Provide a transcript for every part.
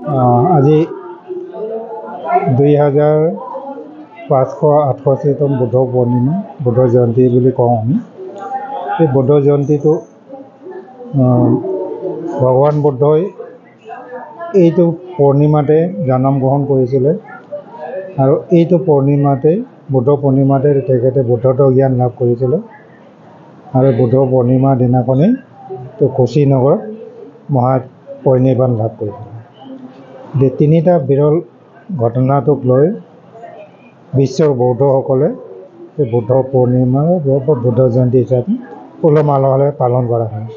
আজি 2568তম বুদ্ধ পূৰ্ণিমা বুদ্ধ জয়ন্তী বুলি কওঁ আমি। এই বুদ্ধ জয়ন্তীটো ভগৱান বুদ্ধই এইটো পূৰ্ণিমাতে জন্ম গ্ৰহণ কৰিছিলে আৰু এইটো পূৰ্ণিমাতে বুদ্ধ পূৰ্ণিমাতে তেখেতে বুদ্ধত্ব জ্ঞান লাভ কৰিছিলে আৰু বুদ্ধ পূৰ্ণিমাৰ দিনাখনেই কুশীনগৰত মহা পৰিনিৰ্বাণ লাভ কৰিছিলে। তিনিটা বিৰল ঘটনাটোক লৈ বিশ্বৰ বৌদ্ধসকলে এই বুদ্ধ পূৰ্ণিমা বুদ্ধ জয়ন্তী হিচাপে উলহ মালহেৰে পালন কৰা হয়।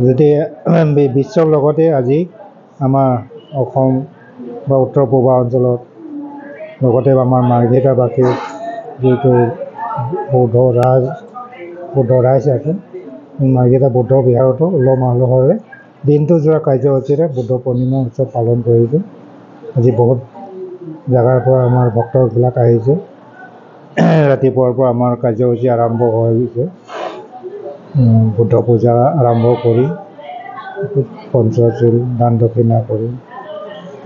যেতিয়া বিশ্বৰ লগতে আজি আমাৰ অসম বা উত্তৰ পূৰ্বাঞ্চলত লগতে আমাৰ মাৰ্ঘেৰিটাবাসী যিটো বৌদ্ধ ৰাইজ আছে, মাৰ্ঘেৰিটা বৌদ্ধ বিহাৰতো উলহ মালহেৰে দিনটো যোৱা কাৰ্যসূচীৰে বুদ্ধ পূৰ্ণিমা উৎসৱ পালন কৰিছে। আজি বহুত জেগাৰ পৰা আমাৰ ভক্তবিলাক আহিছে। ৰাতিপুৱাৰ পৰা আমাৰ কাৰ্যসূচী আৰম্ভ হৈ গৈছে। বুদ্ধ পূজা আৰম্ভ কৰি পঞ্চশীল দান দক্ষিণা কৰি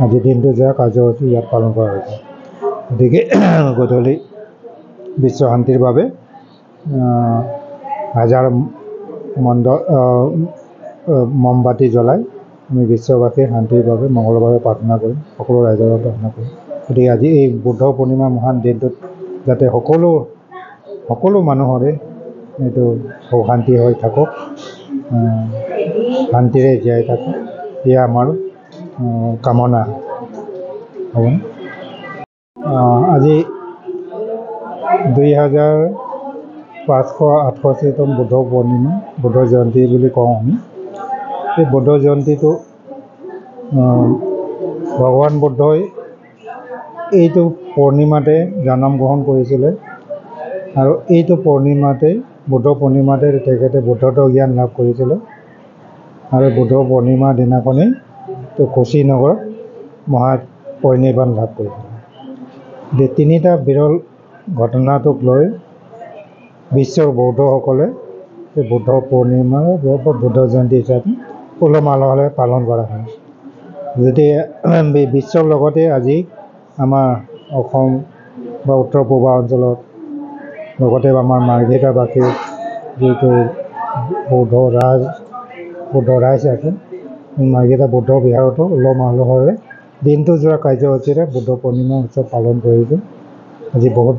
আজি দিনটো যোৱা কাৰ্যসূচী ইয়াত পালন কৰা হৈছে। গতিকে গধূলি বিশ্ব শান্তিৰ বাবে হাজাৰ মমবাতি জ্বলাই আমি বিশ্ববাসীৰ শান্তিৰ বাবে মংগলৰ বাবে প্ৰাৰ্থনা কৰিম, সকলো ৰাইজৰ বাবে প্ৰাৰ্থনা কৰিম। গতিকে আজি এই বুদ্ধ পূৰ্ণিমা মহান দিনটোত যাতে সকলো মানুহৰে এইটো শান্তি হৈ থাকক, শান্তিৰে জীয়াই থাকক, এয়া আমাৰ কামনা। আজি 2568তম বুদ্ধ পূৰ্ণিমা বুদ্ধ জয়ন্তী বুলি কওঁ আমি। এই বুদ্ধ জয়ন্তীটো ভগৱান বুদ্ধই এইটো পূৰ্ণিমাতে জন্ম গ্ৰহণ কৰিছিলে আৰু এইটো পূৰ্ণিমাতে বুদ্ধ পূৰ্ণিমাতে তেখেতে বুদ্ধত্ব জ্ঞান লাভ কৰিছিলে আৰু বুদ্ধ পূৰ্ণিমাৰ দিনাখনেই কুশীনগৰত মহা পৰিনিৰ্বাণ লাভ কৰিছিলে। তিনিটা বিৰল ঘটনাটোক লৈ বিশ্বৰ বৌদ্ধসকলে এই বুদ্ধ পূৰ্ণিমা বুদ্ধ জয়ন্তী হিচাপে উলহ মালহেৰে পালন কৰা হয়। যেতিয়া বিশ্বৰ লগতে আজি আমাৰ অসম বা উত্তৰ পূৰ্বাঞ্চলত লগতে আমাৰ মাৰ্ঘেৰিটাবাসী যিটো বৌদ্ধ ৰাইজ আছে, মাৰ্ঘেৰিটা বৌদ্ধ বিহাৰতো উলহ মালহেৰে দিনটো যোৱা কাৰ্যসূচীৰে বুদ্ধ পূৰ্ণিমা উৎসৱ পালন কৰিছে। আজি বহুত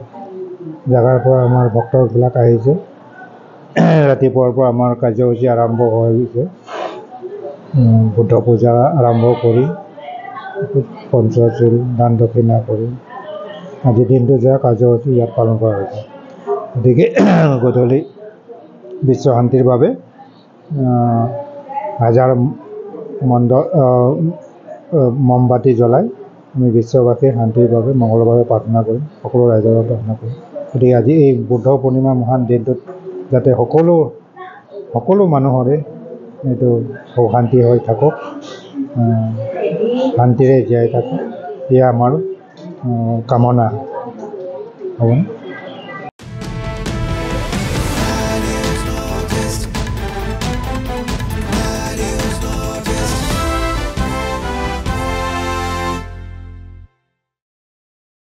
জেগাৰ পৰা আমাৰ ভক্তবিলাক আহিছে। ৰাতিপুৱাৰ পৰা আমাৰ কাৰ্যসূচী আৰম্ভ হৈ গৈছে। বুদ্ধ পূজা আৰম্ভ কৰি পঞ্চশীল দান দক্ষিণা কৰি আজি দিনটো যোৱা কাৰ্যসূচী ইয়াত পালন কৰা হৈছে। গতিকে গধূলি বিশ্ব শান্তিৰ বাবে হাজাৰ মমবাতি জ্বলাই আমি বিশ্ববাসীৰ শান্তিৰ বাবে মংগলৰ বাবে প্ৰাৰ্থনা কৰিম, সকলো ৰাইজৰ বাবে প্ৰাৰ্থনা কৰিম। গতিকে আজি এই বুদ্ধ পূৰ্ণিমা মহান দিনটোত যাতে সকলো মানুহৰে এইটো শান্তি হৈ থাকক, শান্তিৰে জীয়াই থাকক, এয়া আমাৰ কামনা।